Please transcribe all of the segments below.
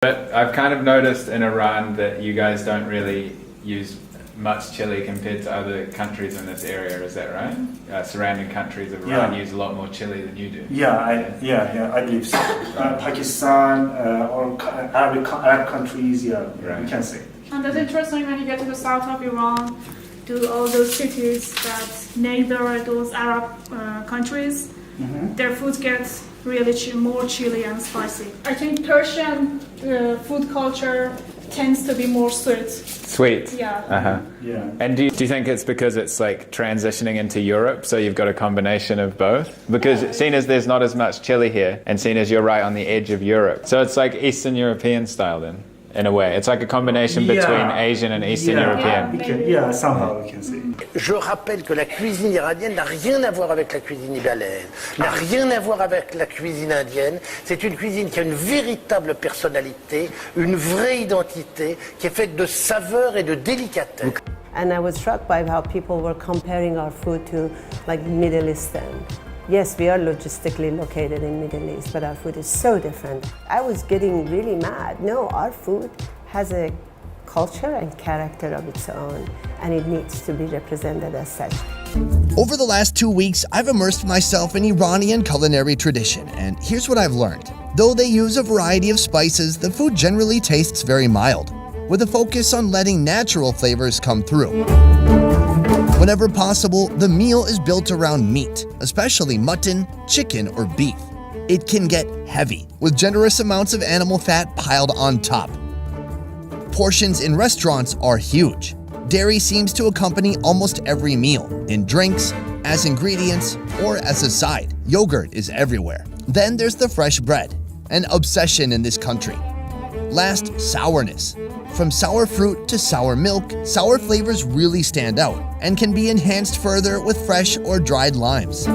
But I've kind of noticed in Iran that you guys don't really use much chili compared to other countries in this area, is that right? Surrounding countries of Iran use a lot more chili than you do. I believe so. Pakistan or Arab countries, we can say. And that's interesting when you get to the south of Iran, to all those cities that neighbor those Arab countries, their food gets really more chili and spicy. I think Persian food culture tends to be more sweet. Sweet? Yeah. And do you think it's because it's like transitioning into Europe, so you've got a combination of both? Because seeing as there's not as much chili here, and seeing as you're right on the edge of Europe, so it's like Eastern European style then, in a way. It's like a combination between Asian and Eastern European. Somehow we can say. Je rappelle que la cuisine iranienne n'a rien à voir avec la cuisine libanaise, n'a rien à voir avec la cuisine indienne. C'est une cuisine qui a une véritable personnalité, une vraie identité, qui est faite de saveurs et de délicatesse. And I was struck by how people were comparing our food to like Middle Eastern. Yes, we are logistically located in Middle East, but our food is so different. I was getting really mad. No, our food has a culture and character of its own, and it needs to be represented as such. Over the last 2 weeks, I've immersed myself in Iranian culinary tradition, and here's what I've learned. Though they use a variety of spices, the food generally tastes very mild, with a focus on letting natural flavors come through. Whenever possible, the meal is built around meat, especially mutton, chicken, or beef. It can get heavy, with generous amounts of animal fat piled on top. Portions in restaurants are huge. Dairy seems to accompany almost every meal, in drinks, as ingredients, or as a side. Yogurt is everywhere. Then there's the fresh bread, an obsession in this country. Last, sourness. From sour fruit to sour milk, sour flavors really stand out and can be enhanced further with fresh or dried limes.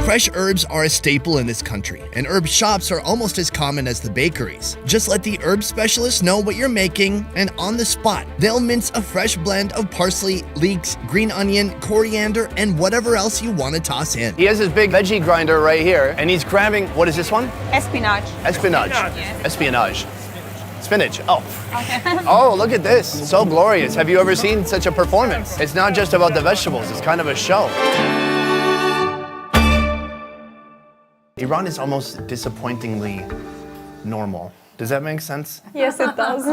Fresh herbs are a staple in this country, and herb shops are almost as common as the bakeries. Just let the herb specialists know what you're making, and on the spot, they'll mince a fresh blend of parsley, leeks, green onion, coriander, and whatever else you want to toss in. He has his big veggie grinder right here, and he's grabbing, what is this one? Espionage. Espionage. Yes. Espionage. Spinach. Oh. Oh, look at this. So glorious. Have you ever seen such a performance? It's not just about the vegetables, it's kind of a show. Iran is almost disappointingly normal. Does that make sense? Yes, it does.